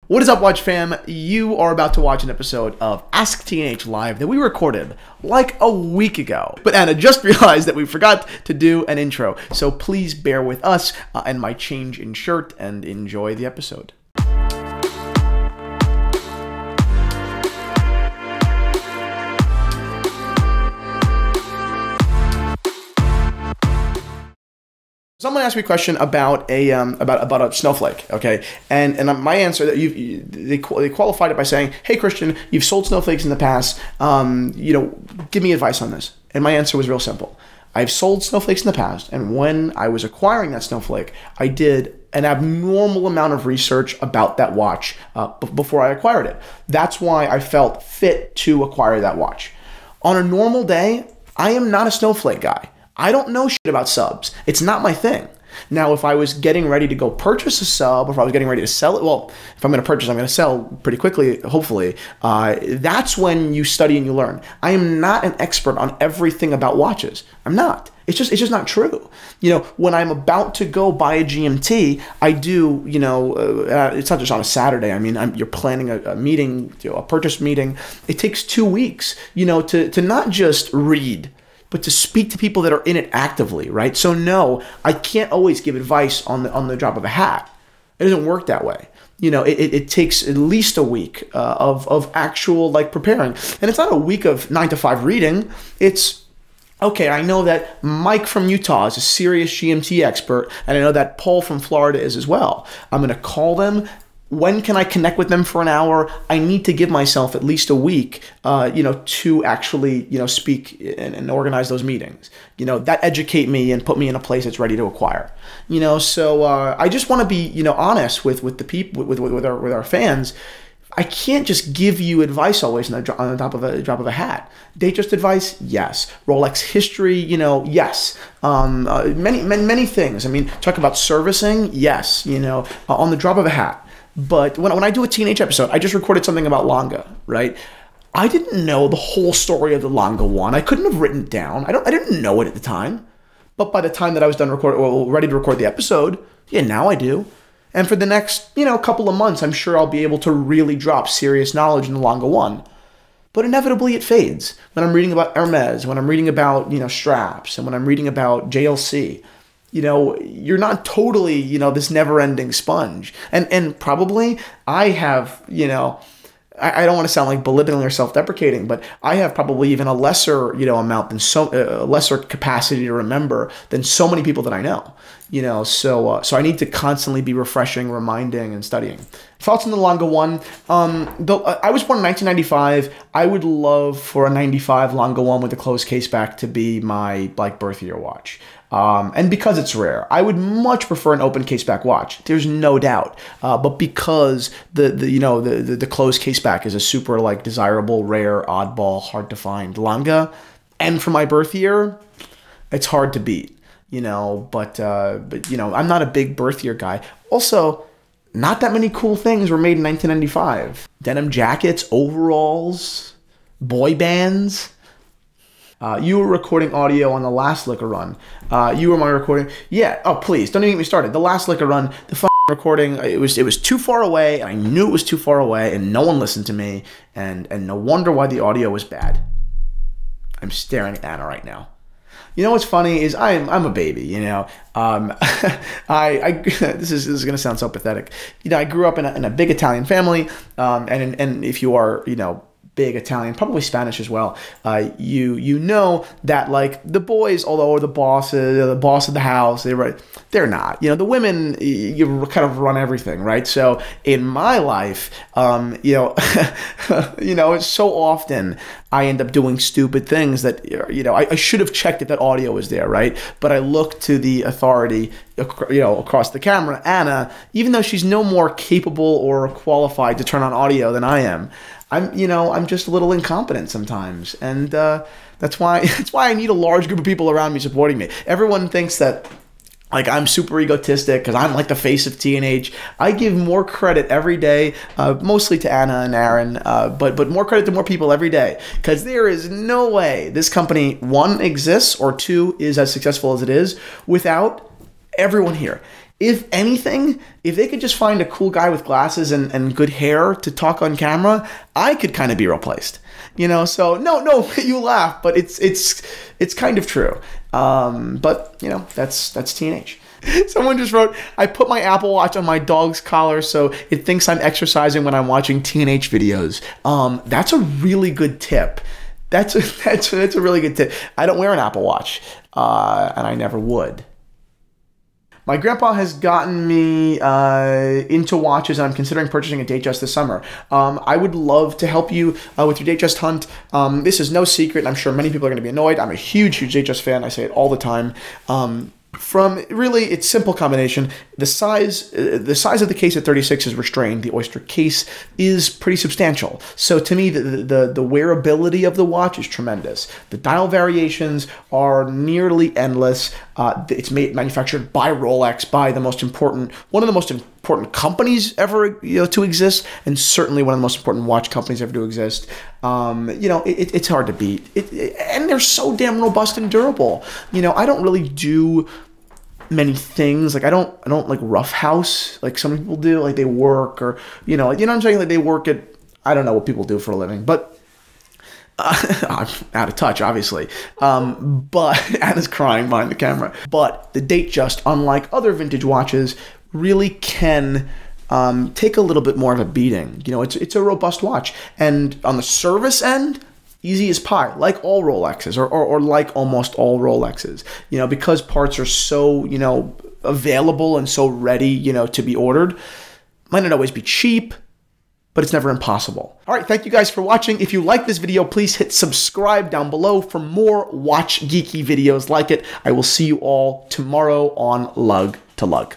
What is up, Watch fam? You are about to watch an episode of ASKTNH Live that we recorded like a week ago. But Anna just realized that we forgot to do an intro, so please bear with us and my change in shirt and enjoy the episode. Someone asked me a question about a snowflake, okay, and my answer that they qualified it by saying, "Hey Christian, you've sold snowflakes in the past. Give me advice on this." And my answer was real simple. I've sold snowflakes in the past, and when I was acquiring that snowflake, I did an abnormal amount of research about that watch before I acquired it. That's why I felt fit to acquire that watch. On a normal day, I am not a snowflake guy. I don't know shit about subs. It's not my thing. Now, if I was getting ready to go purchase a sub, or if I was getting ready to sell it, well, if I'm going to purchase, I'm going to sell pretty quickly, hopefully. That's when you study and you learn. I am not an expert on everything about watches. I'm not. It's just not true. When I'm about to go buy a GMT, I do, it's not just on a Saturday. I mean, you're planning a meeting, a purchase meeting. It takes 2 weeks, to not just read, but to speak to people that are in it actively, right? So no, I can't always give advice on the drop of a hat. It doesn't work that way. It takes at least a week of actual preparing. And it's not a week of 9 to 5 reading. It's, okay, I know that Mike from Utah is a serious GMT expert, and I know that Paul from Florida is as well. I'm gonna call them. When can I connect with them for an hour? I need to give myself at least a week, to actually, speak and organize those meetings. That educate me and put me in a place that's ready to acquire. So I just want to be, honest with the people, with our fans. I can't just give you advice always on the drop of a hat. Datejust advice, yes. Rolex history, yes. Many things. I mean, talk about servicing, yes. On the drop of a hat. But when I do a TNH episode, I just recorded something about Lange, right? I didn't know the whole story of the Lange one. I couldn't have written it down. I didn't know it at the time. But by the time that I was done ready to record the episode, yeah, now I do. And for the next, couple of months, I'm sure I'll be able to really drop serious knowledge in the Lange one. But inevitably it fades. When I'm reading about Hermes, when I'm reading about, straps, and when I'm reading about JLC, you're not totally, this never-ending sponge. And probably I have, I don't want to sound like belittling or self-deprecating, but I have probably even a lesser, amount than lesser capacity to remember than so many people that I know. So I need to constantly be refreshing, reminding, and studying. Thoughts on the Lange one? I was born in 1995. I would love for a 95 Lange one with a closed case back to be my birth year watch. And because it's rare, I would much prefer an open case back watch. There's no doubt. But because the closed case back is a super desirable, rare, oddball, hard to find Lange, and for my birth year, it's hard to beat. But I'm not a big birth year guy. Also, not that many cool things were made in 1995. Denim jackets, overalls, boy bands. You were recording audio on the last liquor run. You were my recording. Yeah. Oh, please don't even get me started. The last liquor run, the recording. It was too far away. I knew it was too far away, and no one listened to me. And no wonder why the audio was bad. I'm staring at Anna right now. What's funny is I'm a baby. This is gonna sound so pathetic. I grew up in a big Italian family, and if you are big Italian, probably Spanish as well, you know that the boys, although are the boss of the house, they're not. The women, you kind of run everything, right? So in my life, it's so often I end up doing stupid things that I should have checked if that audio was there, right? But I look to the authority, across the camera, Anna, even though she's no more capable or qualified to turn on audio than I am. I'm just a little incompetent sometimes, and that's why I need a large group of people around me supporting me. Everyone thinks that I'm super egotistic because I'm the face of TNH. I give more credit every day, mostly to Anna and Aaron, but more credit to more people every day, because there is no way this company, one, exists, or two, is as successful as it is without everyone here. If anything, if they could just find a cool guy with glasses and good hair to talk on camera, I could kind of be replaced. You know, so no, you laugh, but it's kind of true. But you know, that's TNH. Someone just wrote, I put my Apple Watch on my dog's collar so it thinks I'm exercising when I'm watching TNH videos. That's a really good tip. That's a really good tip. I don't wear an Apple Watch, and I never would. My grandpa has gotten me into watches, and I'm considering purchasing a Datejust this summer. I would love to help you with your Datejust hunt. This is no secret, and I'm sure many people are going to be annoyed. I'm a huge Datejust fan. I say it all the time. From really, it's simple combination. The size of the case at 36 is restrained. The Oyster case is pretty substantial. So to me, the wearability of the watch is tremendous. The dial variations are nearly endless. It's manufactured by Rolex, by one of the most important companies ever to exist, and certainly one of the most important watch companies ever to exist. It's hard to beat. And they're so damn robust and durable. I don't really do many things. Like I don't like roughhouse like some people do. Like they work or what I'm saying. Like they work at, I don't know what people do for a living, but I'm out of touch, obviously. But Anna's crying behind the camera. But the Datejust, unlike other vintage watches, really can take a little bit more of a beating. It's a robust watch, and on the service end, easy as pie, like all Rolexes, or like almost all Rolexes. Because parts are so available and so ready to be ordered. Might not always be cheap, but it's never impossible. All right, thank you guys for watching. If you like this video, please hit subscribe down below for more watch geeky videos like it. I will see you all tomorrow on Lug to Lug.